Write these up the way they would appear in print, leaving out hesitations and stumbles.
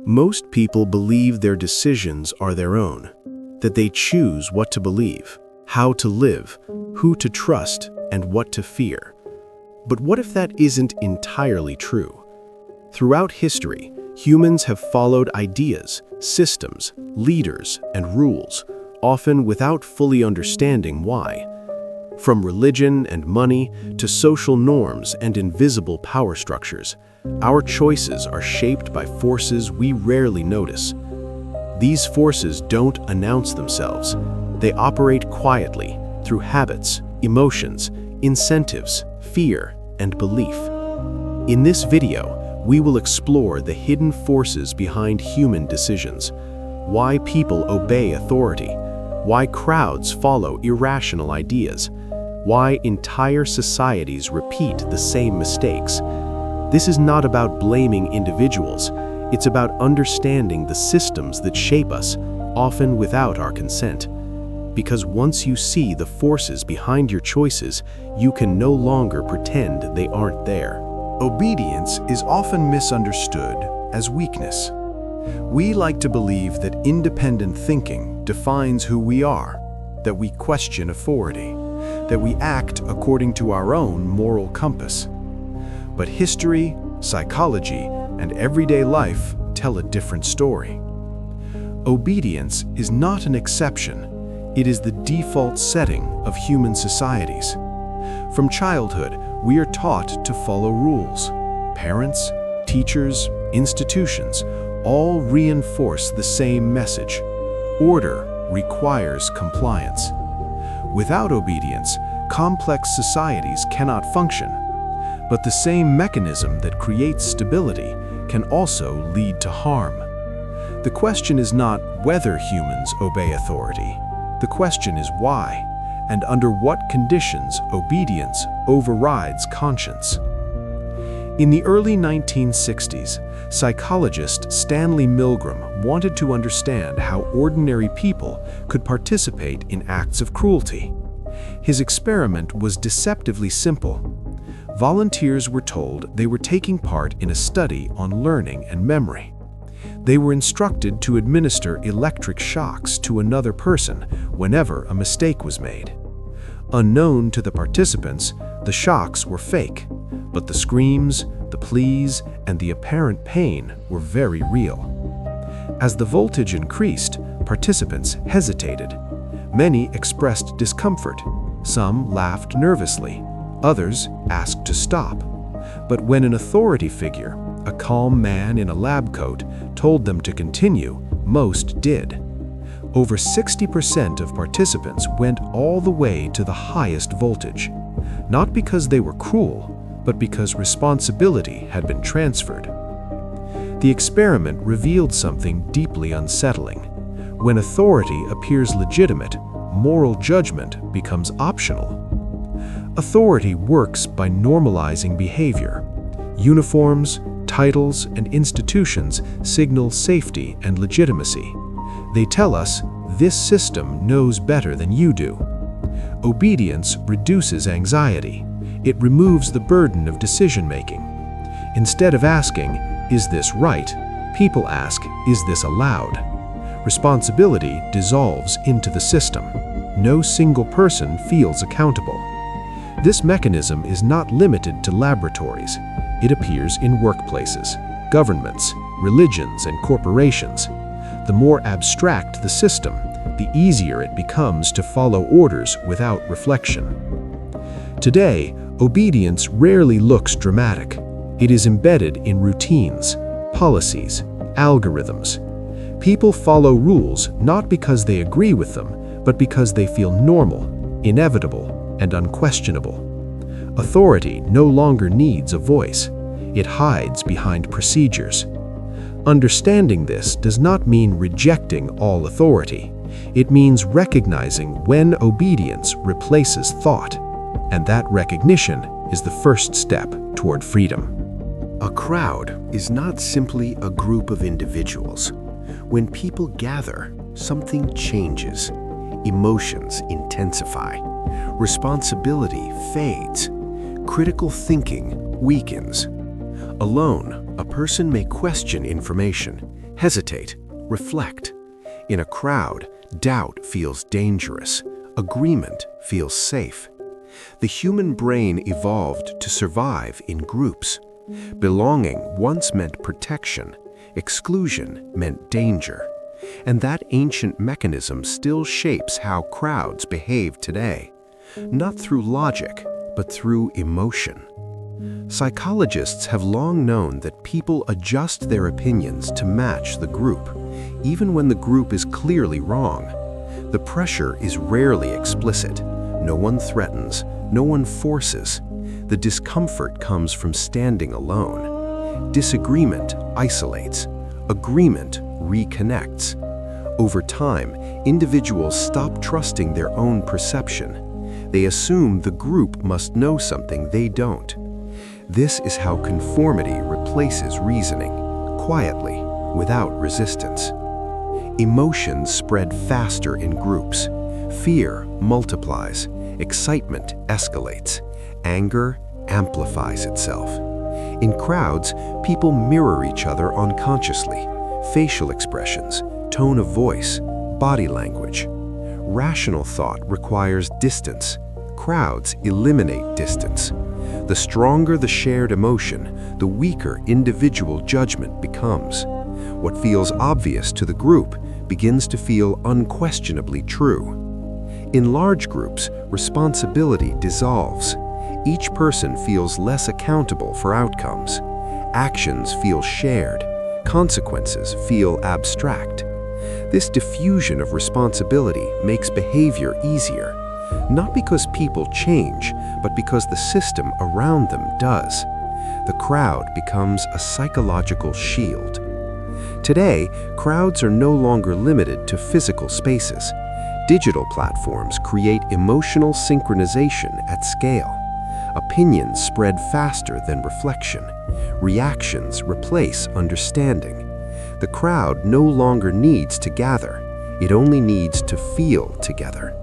Most people believe their decisions are their own, that they choose what to believe, how to live, who to trust, and what to fear. But what if that isn't entirely true? Throughout history, humans have followed ideas, systems, leaders, and rules, often without fully understanding why. From religion and money to social norms and invisible power structures, our choices are shaped by forces we rarely notice. These forces don't announce themselves. They operate quietly through habits, emotions, incentives, fear, and belief. In this video, we will explore the hidden forces behind human decisions, why people obey authority, why crowds follow irrational ideas, why entire societies repeat the same mistakes. This is not about blaming individuals, it's about understanding the systems that shape us, often without our consent. Because once you see the forces behind your choices, you can no longer pretend they aren't there. Obedience is often misunderstood as weakness. We like to believe that independent thinking defines who we are, that we question authority, that we act according to our own moral compass. But history, psychology, and everyday life tell a different story. Obedience is not an exception. It is the default setting of human societies. From childhood, we are taught to follow rules. Parents, teachers, institutions all reinforce the same message. Order requires compliance. Without obedience, complex societies cannot function. But the same mechanism that creates stability can also lead to harm. The question is not whether humans obey authority. The question is why, and under what conditions obedience overrides conscience. In the early 1960s, psychologist Stanley Milgram wanted to understand how ordinary people could participate in acts of cruelty. His experiment was deceptively simple. Volunteers were told they were taking part in a study on learning and memory. They were instructed to administer electric shocks to another person whenever a mistake was made. Unknown to the participants, the shocks were fake, but the screams, the pleas, and the apparent pain were very real. As the voltage increased, participants hesitated. Many expressed discomfort. Some laughed nervously. Others asked to stop. But when an authority figure, a calm man in a lab coat, told them to continue, most did. Over 60% of participants went all the way to the highest voltage, not because they were cruel, but because responsibility had been transferred. The experiment revealed something deeply unsettling. When authority appears legitimate, moral judgment becomes optional. Authority works by normalizing behavior. Uniforms, titles, and institutions signal safety and legitimacy. They tell us, this system knows better than you do. Obedience reduces anxiety. It removes the burden of decision-making. Instead of asking, is this right? People ask, is this allowed? Responsibility dissolves into the system. No single person feels accountable. This mechanism is not limited to laboratories. It appears in workplaces, governments, religions, and corporations. The more abstract the system, the easier it becomes to follow orders without reflection. Today, obedience rarely looks dramatic. It is embedded in routines, policies, algorithms. People follow rules not because they agree with them, but because they feel normal, inevitable, and unquestionable. Authority no longer needs a voice. It hides behind procedures. Understanding this does not mean rejecting all authority. It means recognizing when obedience replaces thought, and that recognition is the first step toward freedom. A crowd is not simply a group of individuals. When people gather, something changes. Emotions intensify. Responsibility fades. Critical thinking weakens. Alone, a person may question information, hesitate, reflect. In a crowd, doubt feels dangerous. Agreement feels safe. The human brain evolved to survive in groups. Belonging once meant protection. Exclusion meant danger. And that ancient mechanism still shapes how crowds behave today. Not through logic, but through emotion. Psychologists have long known that people adjust their opinions to match the group, even when the group is clearly wrong. The pressure is rarely explicit. No one threatens, no one forces. The discomfort comes from standing alone. Disagreement isolates. Agreement reconnects. Over time, individuals stop trusting their own perception. They assume the group must know something they don't. This is how conformity replaces reasoning, quietly, without resistance. Emotions spread faster in groups. Fear multiplies. Excitement escalates. Anger amplifies itself. In crowds, people mirror each other unconsciously. Facial expressions, tone of voice, body language. Rational thought requires distance. Crowds eliminate distance. The stronger the shared emotion, the weaker individual judgment becomes. What feels obvious to the group begins to feel unquestionably true. In large groups, responsibility dissolves. Each person feels less accountable for outcomes. Actions feel shared. Consequences feel abstract. This diffusion of responsibility makes behavior easier, not because people change, but because the system around them does. The crowd becomes a psychological shield. Today, crowds are no longer limited to physical spaces. Digital platforms create emotional synchronization at scale. Opinions spread faster than reflection. Reactions replace understanding. The crowd no longer needs to gather. It only needs to feel together.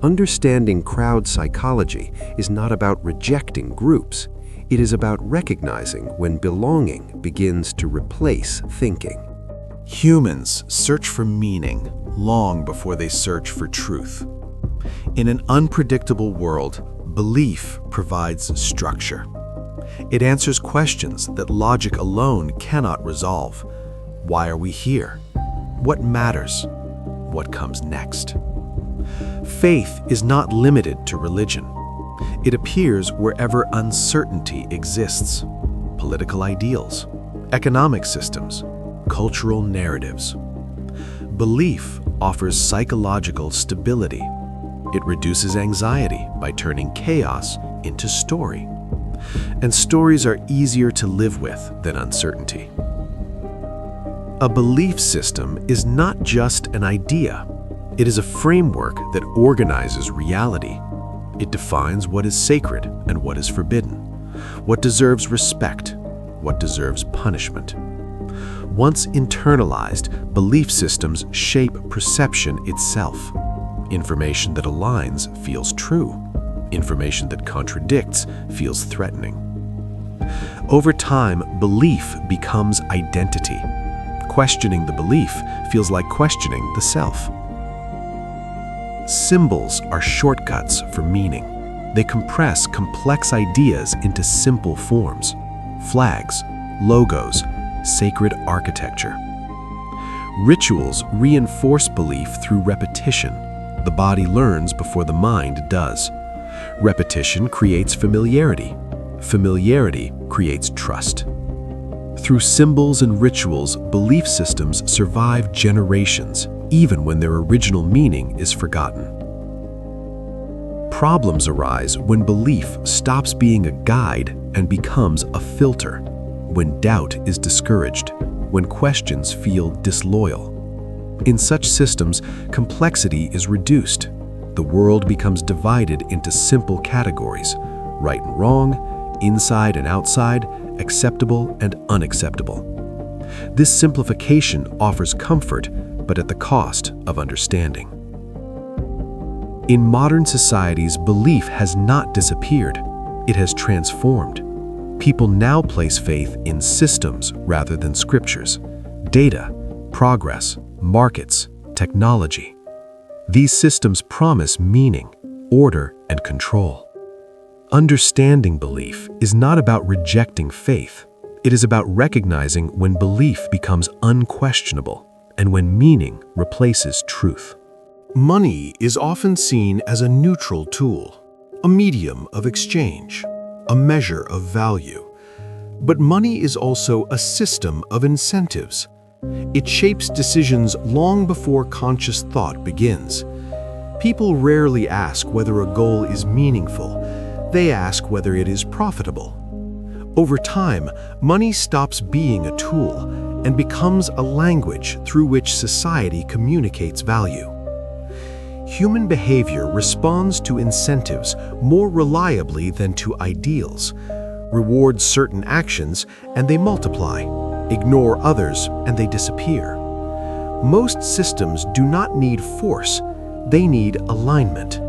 Understanding crowd psychology is not about rejecting groups. It is about recognizing when belonging begins to replace thinking. Humans search for meaning long before they search for truth. In an unpredictable world, belief provides structure. It answers questions that logic alone cannot resolve. Why are we here? What matters? What comes next? Faith is not limited to religion. It appears wherever uncertainty exists. Political ideals, economic systems, cultural narratives. Belief offers psychological stability. It reduces anxiety by turning chaos into story. And stories are easier to live with than uncertainty. A belief system is not just an idea. It is a framework that organizes reality. It defines what is sacred and what is forbidden, what deserves respect, what deserves punishment. Once internalized, belief systems shape perception itself. Information that aligns feels true. Information that contradicts feels threatening. Over time, belief becomes identity. Questioning the belief feels like questioning the self. Symbols are shortcuts for meaning. They compress complex ideas into simple forms. Flags, logos, sacred architecture. Rituals reinforce belief through repetition. The body learns before the mind does. Repetition creates familiarity. Familiarity creates trust. Through symbols and rituals, belief systems survive generations, even when their original meaning is forgotten. Problems arise when belief stops being a guide and becomes a filter, when doubt is discouraged, when questions feel disloyal. In such systems, complexity is reduced. The world becomes divided into simple categories: right and wrong, inside and outside, acceptable and unacceptable. This simplification offers comfort, but at the cost of understanding. In modern societies, belief has not disappeared. It has transformed. People now place faith in systems rather than scriptures, data progress, markets, technology. These systems promise meaning, order, and control. Understanding belief is not about rejecting faith. It is about recognizing when belief becomes unquestionable and when meaning replaces truth. Money is often seen as a neutral tool, a medium of exchange, a measure of value. But money is also a system of incentives. It shapes decisions long before conscious thought begins. People rarely ask whether a goal is meaningful. They ask whether it is profitable. Over time, money stops being a tool and becomes a language through which society communicates value. Human behavior responds to incentives more reliably than to ideals, rewards certain actions and they multiply, ignore others and they disappear. Most systems do not need force, they need alignment.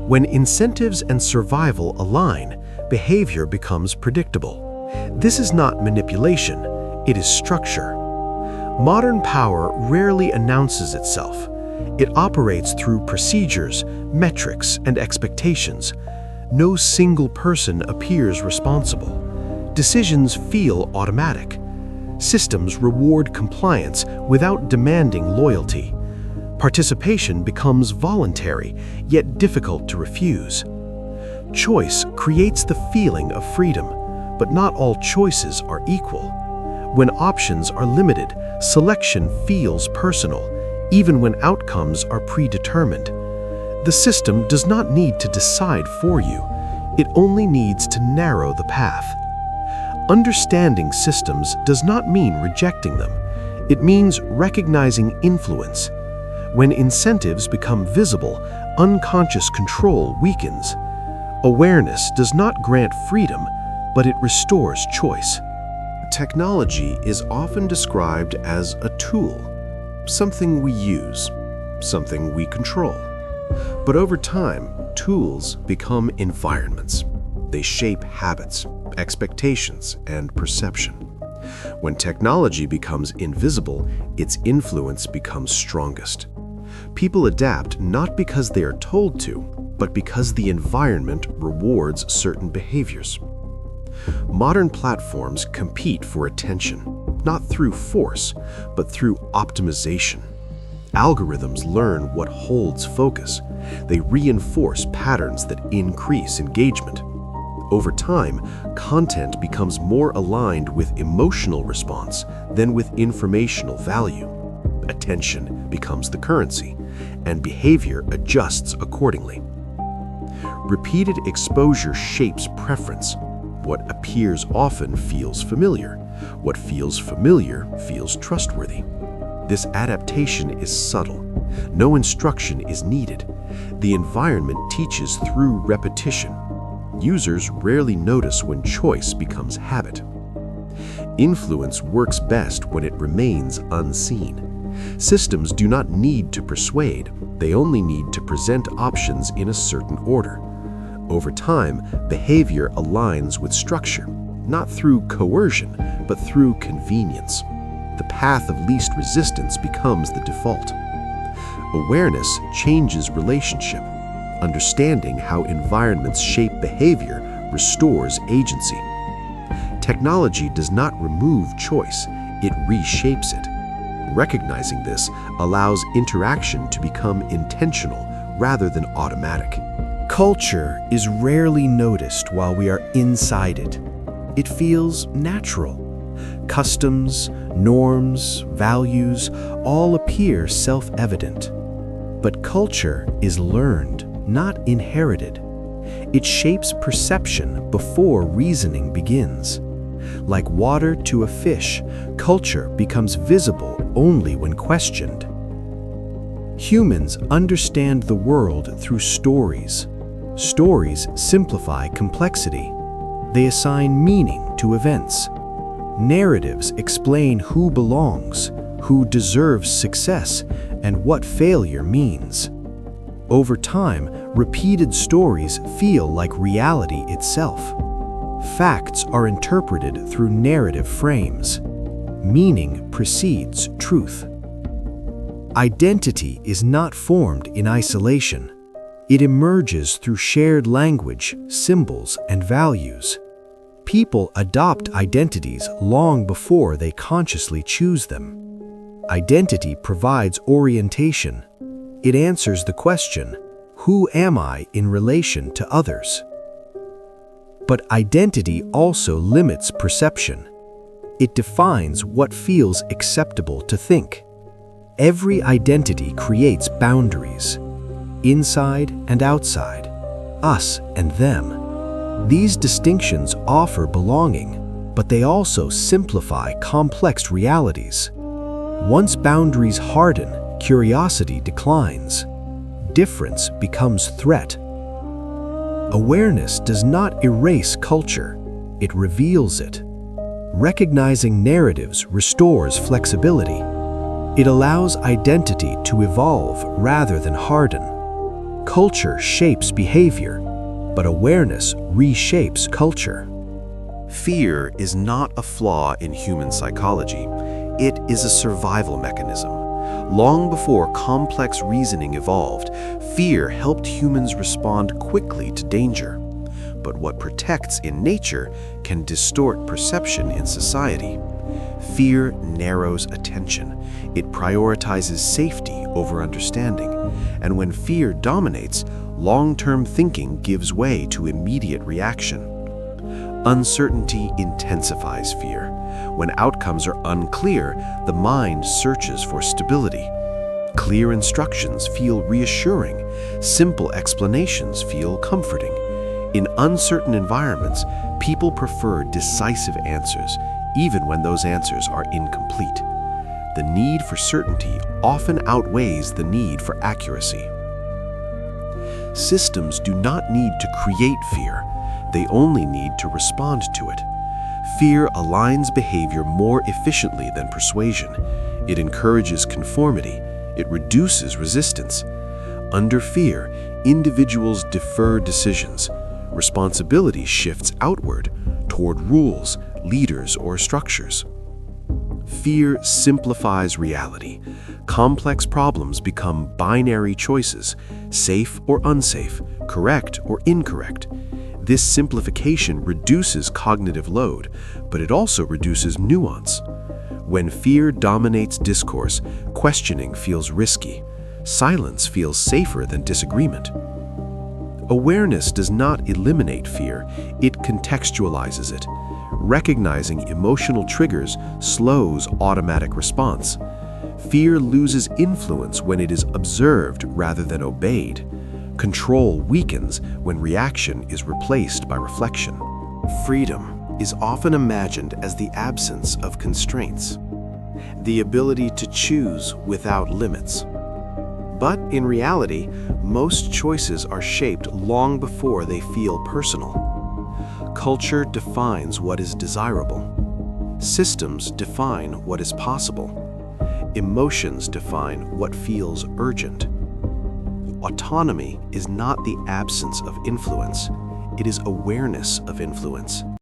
When incentives and survival align, behavior becomes predictable. This is not manipulation, it is structure. Modern power rarely announces itself. It operates through procedures, metrics, and expectations. No single person appears responsible. Decisions feel automatic. Systems reward compliance without demanding loyalty. Participation becomes voluntary, yet difficult to refuse. Choice creates the feeling of freedom, but not all choices are equal. When options are limited, selection feels personal, even when outcomes are predetermined. The system does not need to decide for you. It only needs to narrow the path. Understanding systems does not mean rejecting them. It means recognizing influence. When incentives become visible, unconscious control weakens. Awareness does not grant freedom, but it restores choice. Technology is often described as a tool, something we use, something we control. But over time, tools become environments. They shape habits, expectations, and perception. When technology becomes invisible, its influence becomes strongest. People adapt not because they are told to, but because the environment rewards certain behaviors. Modern platforms compete for attention, not through force, but through optimization. Algorithms learn what holds focus. They reinforce patterns that increase engagement. Over time, content becomes more aligned with emotional response than with informational value. Attention becomes the currency, and behavior adjusts accordingly. Repeated exposure shapes preference. What appears often feels familiar. What feels familiar feels trustworthy. This adaptation is subtle. No instruction is needed. The environment teaches through repetition. Users rarely notice when choice becomes habit. Influence works best when it remains unseen. Systems do not need to persuade, they only need to present options in a certain order. Over time, behavior aligns with structure, not through coercion, but through convenience. The path of least resistance becomes the default. Awareness changes relationship. Understanding how environments shape behavior restores agency. Technology does not remove choice, it reshapes it. Recognizing this allows interaction to become intentional rather than automatic. Culture is rarely noticed while we are inside it. It feels natural. Customs, norms, values all appear self-evident. But culture is learned, not inherited. It shapes perception before reasoning begins. Like water to a fish, culture becomes visible only when questioned. Humans understand the world through stories. Stories simplify complexity. They assign meaning to events. Narratives explain who belongs, who deserves success, and what failure means. Over time, repeated stories feel like reality itself. Facts are interpreted through narrative frames. Meaning precedes truth. Identity is not formed in isolation. It emerges through shared language, symbols, and values. People adopt identities long before they consciously choose them. Identity provides orientation. It answers the question, who am I in relation to others? But identity also limits perception. It defines what feels acceptable to think. Every identity creates boundaries, inside and outside, us and them. These distinctions offer belonging, but they also simplify complex realities. Once boundaries harden, curiosity declines. Difference becomes threat. Awareness does not erase culture, it reveals it. Recognizing narratives restores flexibility. It allows identity to evolve rather than harden. Culture shapes behavior, but awareness reshapes culture. Fear is not a flaw in human psychology. It is a survival mechanism. Long before complex reasoning evolved, fear helped humans respond quickly to danger. But what protects in nature can distort perception in society. Fear narrows attention. It prioritizes safety over understanding. And when fear dominates, long-term thinking gives way to immediate reaction. Uncertainty intensifies fear. When outcomes are unclear, the mind searches for stability. Clear instructions feel reassuring. Simple explanations feel comforting. In uncertain environments, people prefer decisive answers, even when those answers are incomplete. The need for certainty often outweighs the need for accuracy. Systems do not need to create fear. They only need to respond to it. Fear aligns behavior more efficiently than persuasion. It encourages conformity. It reduces resistance. Under fear, individuals defer decisions. Responsibility shifts outward toward rules, leaders, or structures. Fear simplifies reality. Complex problems become binary choices, safe or unsafe, correct or incorrect. This simplification reduces cognitive load, but it also reduces nuance. When fear dominates discourse, questioning feels risky. Silence feels safer than disagreement. Awareness does not eliminate fear, it contextualizes it. Recognizing emotional triggers slows automatic response. Fear loses influence when it is observed rather than obeyed. Control weakens when reaction is replaced by reflection. Freedom is often imagined as the absence of constraints, the ability to choose without limits. But in reality, most choices are shaped long before they feel personal. Culture defines what is desirable. Systems define what is possible. Emotions define what feels urgent. Autonomy is not the absence of influence, it is awareness of influence.